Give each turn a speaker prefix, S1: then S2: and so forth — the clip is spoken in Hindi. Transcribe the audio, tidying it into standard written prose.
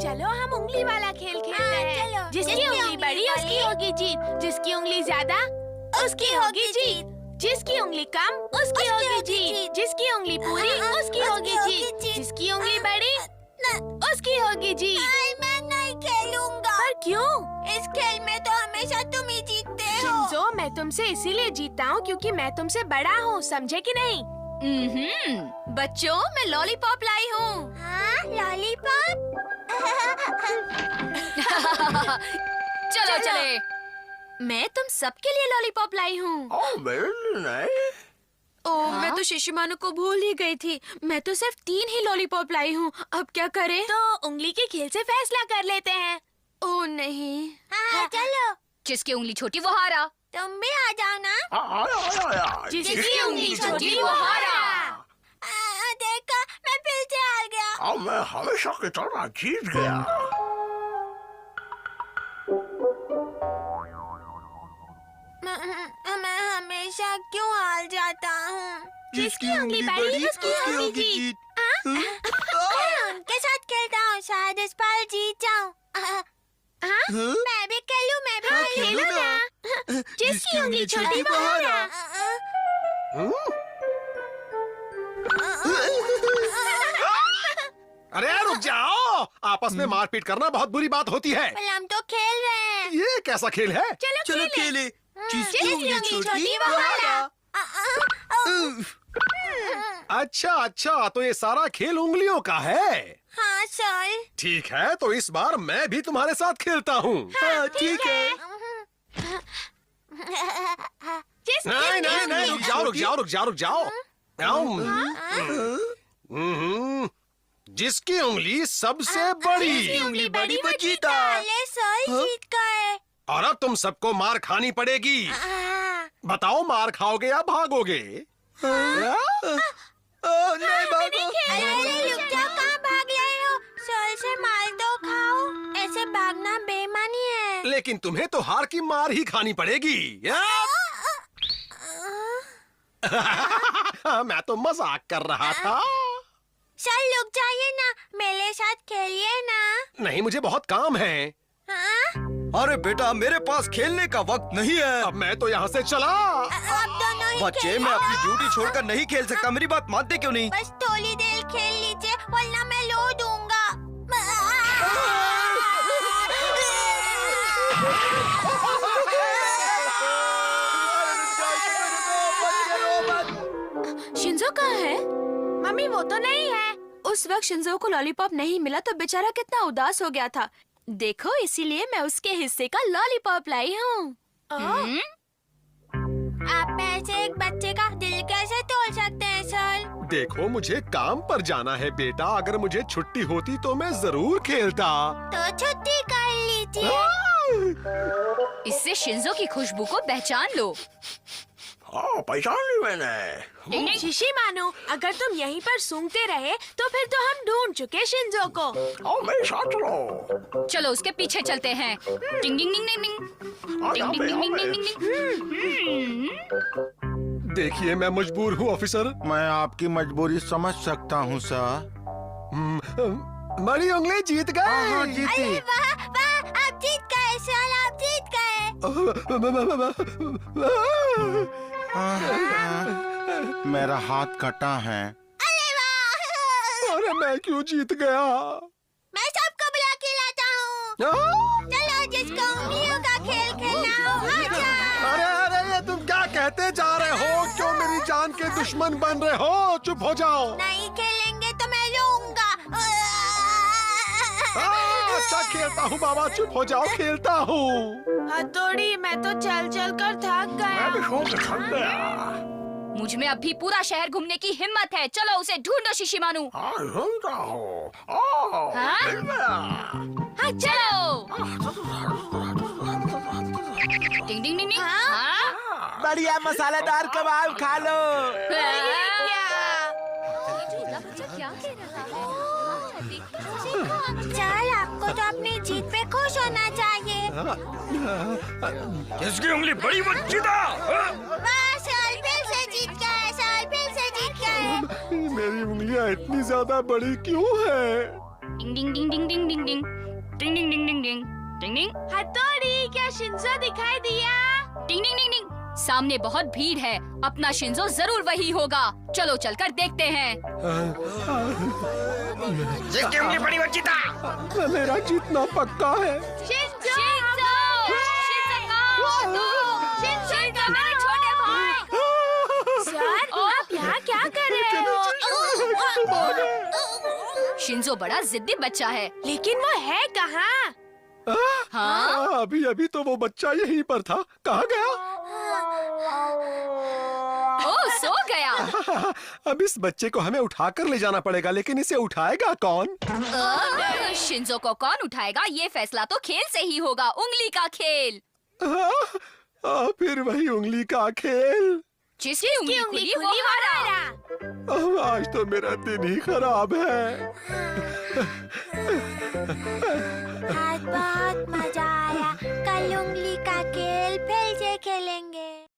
S1: चलो हम उंगली वाला खेल खेलते हैं। जिसकी उंगली बड़ी उसकी होगी जीत, जिसकी उंगली ज्यादा उसकी होगी जीत, जिसकी उंगली कम उसकी होगी जीत, जिसकी उंगली पूरी उसकी होगी जीत, जिसकी उंगली बड़ी उसकी होगी जीत।
S2: मैं नहीं खेलूंगा।
S1: पर क्यों?
S2: इस खेल में तो हमेशा तुम ही जीतते हो।
S1: शिंजो, मैं तुमसे इसीलिए जीतता हूँ क्योंकि मैं तुमसे बड़ा हूँ, समझे कि नहीं?
S2: बच्चों, मैं लॉलीपॉप लाई हूँ। हाँ, लॉलीपॉप। चलो चले। मैं तुम सबके लिए लॉलीपॉप लाई हूँ। मैं तो शिशिमानु को भूल ही गई थी। मैं तो सिर्फ 3 ही लॉलीपॉप लाई हूँ। अब क्या करें?
S1: तो उंगली के खेल से फैसला कर लेते हैं।
S2: ओह नहीं। हाँ, चलो। जिसकी उंगली छोटी वो हारा। तुम भी आ जाओ ना।
S1: जिसकी उंगली छोटी वो हारा।
S2: देखा, मैं फिर से हार गया।
S3: मैं हमेशा की तरह जीत गया।
S2: मैं हमेशा क्यों हार जाता हूँ?
S1: जिसकी उंगली बड़ी उसकी होगी जीत।
S2: मैं उनके साथ खेलता हूँ, शायद इस बार जीत जाऊँ। मैं भी खेलूँ, मैं भी
S1: खेलो ना। जिसकी उंगली छोटी वो हारा।
S4: अरे रुक जाओ, आपस में मारपीट करना बहुत बुरी बात होती है।
S2: हम तो खेल रहे हैं।
S4: ये कैसा खेल है?
S1: चलो खेले।
S2: जिसकी उंगली छोटी वो हारा।
S4: अच्छा, तो ये सारा खेल उंगलियों का है।
S2: हाँ सर।
S4: ठीक है, तो इस बार मैं भी तुम्हारे साथ खेलता हूँ।
S2: हाँ, ठीक है।
S4: नहीं, रुक जाओ। जिसकी उंगली सबसे बड़ी।
S1: उंगली बड़ी वो जीता।
S2: सर जीत गए।
S4: और अब तुम सबको मार खानी पड़ेगी। बताओ, मार खाओगे या भागोगे?
S2: नहीं भागो। अरे रुक जाओ, कहाँ भाग रहे हो? सर से मार दो, खाओ। ऐसे भागना बेईमानी है।
S4: लेकिन तुम्हें तो हार की मार ही खानी पड़ेगी। मैं तो मजाक कर रहा था।
S2: सर रुक जाइए ना, मेरे साथ खेलिए ना।
S4: नहीं, मुझे बहुत काम है।
S5: अरे बेटा, मेरे पास खेलने का वक्त नहीं है।
S4: अब मैं तो यहाँ से चला।
S2: अब दोनों ही
S5: बच्चे,
S2: खेलो।
S5: मैं अपनी ड्यूटी छोड़कर नहीं खेल सकता। मेरी बात मानते क्यों नहीं?
S2: बस थोड़ी देर खेल लीजिए, वरना मैं लो दूंगा।
S1: शिंजो कहाँ है? मम्मी वो तो नहीं है।
S2: उस वक्त शिंजो को लॉलीपॉप नहीं मिला तो बेचारा कितना उदास हो गया था। देखो, इसीलिए मैं उसके हिस्से का लॉलीपॉप लाई हूँ। आप ऐसे एक बच्चे का दिल कैसे तोड़ सकते हैं सर?
S4: देखो, मुझे काम पर जाना है बेटा। अगर मुझे छुट्टी होती तो मैं जरूर खेलता।
S2: तो छुट्टी कर लीजिए। इससे शिंजो की खुशबू को पहचान लो।
S3: हाँ, पहचान ली मैंने।
S1: शिशिमानु, अगर तुम यहीं पर सूंघते रहे तो फिर तो हम ढूंढ चुके शिंजो को।
S3: मेरे साथ चलो।
S2: चलो उसके पीछे चलते हैं। टिंग टिंग टिंग टिंग टिंग टिंग टिंग टिंग टिंग।
S4: देखिए, मैं मजबूर हूँ ऑफिसर।
S6: मैं आपकी मजबूरी समझ सकता हूँ सर।
S4: बड़ी उंगली जीत गई।
S6: हाँ, जीती।
S2: अरे वाह वाह, आप जीत गए सर, आप जीत गए।
S6: मेरा हाथ कटा है।
S2: अरे वाह।
S4: अरे मैं क्यों जीत गया?
S2: मैं सबको बुला के लाता हूँ। चलो, जिसको उंगलियों का खेल खेलना हो आ जाओ।
S4: अरे, ये तुम क्या कहते जा रहे हो? क्यों मेरी जान के दुश्मन बन रहे हो? चुप हो जाओ।
S2: नहीं खेलेंगे तो मैं लूंगा।
S4: अच्छा खेलता हूँ बाबा, चुप हो जाओ, खेलता हूँ।
S1: हथौड़ी, मैं तो चल चल कर थक गया।
S3: मैं भी सो के थक गया।
S2: मुझ में अभी पूरा शहर घूमने की हिम्मत है। चलो उसे ढूंढो शिशिमानु।
S3: हाँ, ढूंढता हूँ।
S2: हाँ?
S3: मिल गया।
S2: हाँ, चलो। टिंग टिंग टिंग। हाँ?
S5: बढ़िया मसालेदार कबाब खा लो।
S2: चल, आपको तो अपनी जीत पे खुश होना चाहिए।
S3: जिसकी उंगली बड़ी वो जीता।
S2: बस, फिर से जीत गए सर, फिर से जीत गए।
S4: मेरी उंगलियां इतनी ज्यादा बड़ी क्यों है?
S7: डिंग डिंग डिंग डिंग डिंग डिंग डिंग डिंग डिंग डिंग डिंग डिंग डिंग डिंग
S1: हथौड़ी, क्या शिंजो दिखाई दिया?
S7: डिंग डिंग डिंग डिंग। सामने बहुत भीड़ है, अपना शिंजो जरूर वही होगा। चलो चलकर देखते हैं।
S3: जिसकी उंगली बड़ी वो जीता।
S4: मेरा जीतना पक्का है।
S1: शिंजो,
S7: शिंजो, शिंजो मेरे छोटे भाई।
S1: सर, आप यहाँ क्या कर रहे हो?
S7: शिंजो बड़ा जिद्दी बच्चा है।
S1: लेकिन वो है कहाँ?
S7: हाँ?
S4: अभी अभी तो वो बच्चा यहीं पर था, कहाँ गया?
S7: ओह, सो गया।
S4: अब इस बच्चे को हमें उठाकर ले जाना पड़ेगा, लेकिन इसे उठाएगा कौन?
S7: शिंजो को कौन उठाएगा, ये फैसला तो खेल से ही होगा। उंगली का खेल।
S4: फिर वही उंगली का खेल।
S7: जिसकी उंगली खुली वो हारा।
S4: आज तो मेरा दिन ही खराब है।
S2: आज बहुत मजा आया। कल उंगली